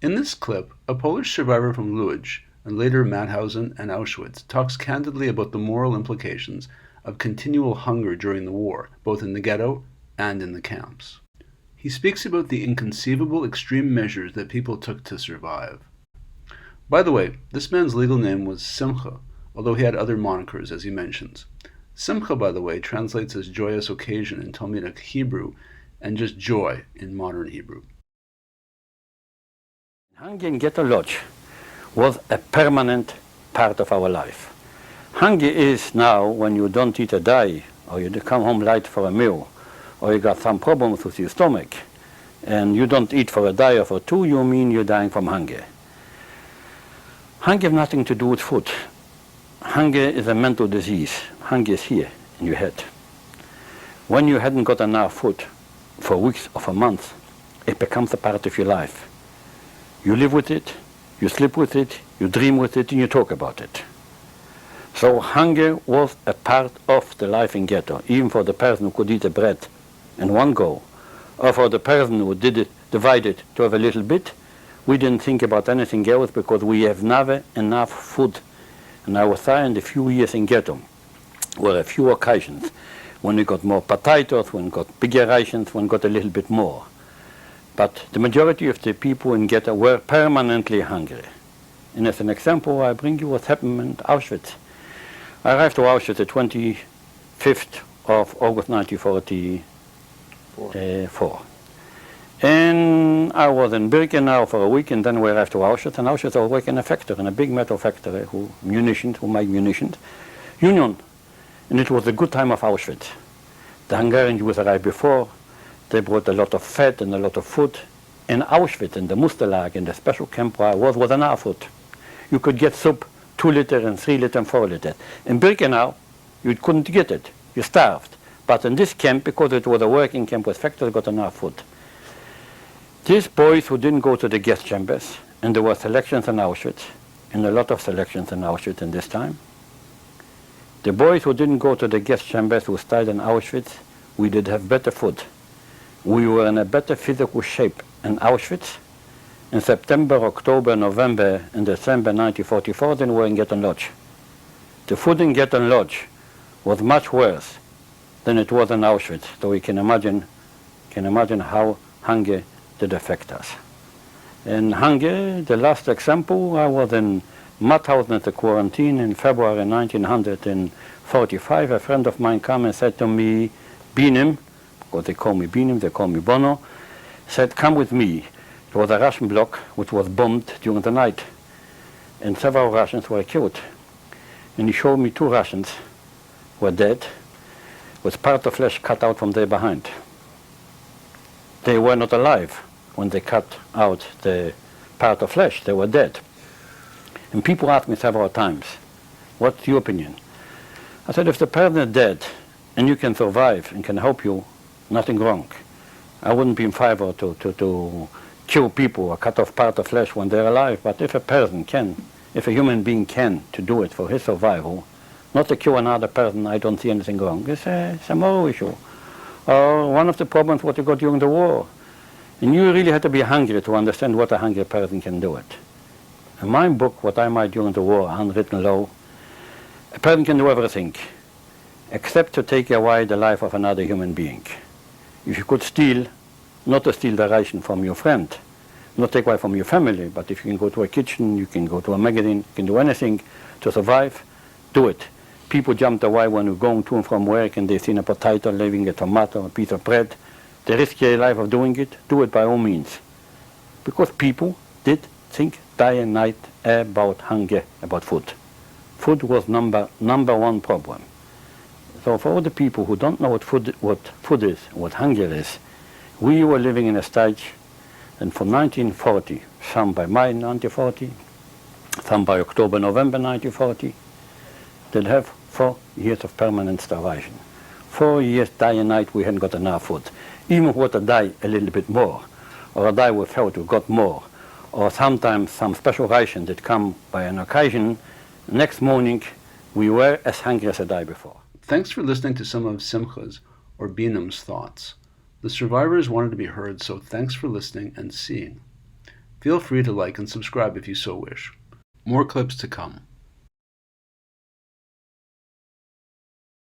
In this clip, a Polish survivor from Łódź, and later Mauthausen and Auschwitz, talks candidly about the moral implications of continual hunger during the war, both in the ghetto and in the camps. He speaks about the inconceivable extreme measures that people took to survive. By the way, this man's legal name was Simcha, although he had other monikers, as he mentions. Simcha, by the way, translates as joyous occasion in Talmudic Hebrew, and just joy in modern Hebrew. Hunger in Ghetto Lodz was a permanent part of our life. Hunger is now when you don't eat a day, or you come home late for a meal, or you got some problems with your stomach, and you don't eat for a day or for two, you mean you're dying from hunger. Hunger has nothing to do with food. Hunger is a mental disease. Hunger is here in your head. When you hadn't got enough food for weeks or for months, it becomes a part of your life. You live with it, you sleep with it, you dream with it, and you talk about it. So hunger was a part of the life in ghetto, even for the person who could eat a bread in one go, or for the person who did it, divided to have a little bit. We didn't think about anything else because we have never enough food. And I was there in the few years in ghetto, were a few occasions when we got more potatoes, when we got bigger rations, when we got a little bit more. But the majority of the people in ghetto were permanently hungry. And as an example, I bring you what happened in Auschwitz. I arrived to Auschwitz the 25th of August 1944. And I was in Birkenau for a week, and then we arrived to Auschwitz. And Auschwitz, I was working in a factory, in a big metal factory, who make munitions, union. And it was a good time of Auschwitz. The Hungarian Jews arrived before. They brought a lot of fat and a lot of food. In Auschwitz, in the Musterlager, in the special camp where I was enough food. You could get soup, 2 liter and 3 liter and 4 liter. In Birkenau, you couldn't get it. You starved. But in this camp, because it was a working camp with factories, got enough food. These boys who didn't go to the gas chambers, and there were selections in Auschwitz, and a lot of selections in Auschwitz in this time. The boys who didn't go to the gas chambers, who stayed in Auschwitz, we did have better food. We were in a better physical shape in Auschwitz in September, October, November, and December 1944 than we were in Ghetto Lodz. The food in Ghetto Lodz was much worse than it was in Auschwitz, so we can imagine how hunger did affect us. In hunger, the last example, I was in Mauthausen at the quarantine in February 1945. A friend of mine came and said to me, Binem, because they call me Binem, they call me Bono, said, come with me. It was a Russian block which was bombed during the night, and several Russians were killed. And he showed me 2 Russians were dead, with part of flesh cut out from there behind. They were not alive when they cut out the part of flesh. They were dead. And people asked me several times, what's your opinion? I said, if the person is dead and you can survive and can help you, nothing wrong. I wouldn't be in favor to kill people or cut off part of flesh when they're alive, but if a person can, if a human being can to do it for his survival, not to kill another person, I don't see anything wrong. It's a moral issue. Or one of the problems what you got during the war. And you really had to be hungry to understand what a hungry person can do it. In my book, what I made during the war, Unwritten Law, a person can do everything, except to take away the life of another human being. If you could steal, not to steal the ration from your friend, not take away from your family, but if you can go to a kitchen, you can go to a magazine, you can do anything to survive, do it. People jumped away when you're going to and from work and they seen a potato, leaving a tomato, a piece of bread. They risk their life of doing it, do it by all means. Because people did think day and night about hunger, about food. Food was number 1 problem. So for all the people who don't know what food is, what hunger is, we were living in a stage, and from 1940, some by May 1940, some by October, November 1940, they'd have 4 years of permanent starvation. 4 years, day and night, we hadn't got enough food. Even what a day, a little bit more, or a day we felt we got more, or sometimes some special ration that come by an occasion, next morning we were as hungry as a day before. Thanks for listening to some of Simcha's, or Binem's, thoughts. The survivors wanted to be heard, so thanks for listening and seeing. Feel free to like and subscribe if you so wish. More clips to come.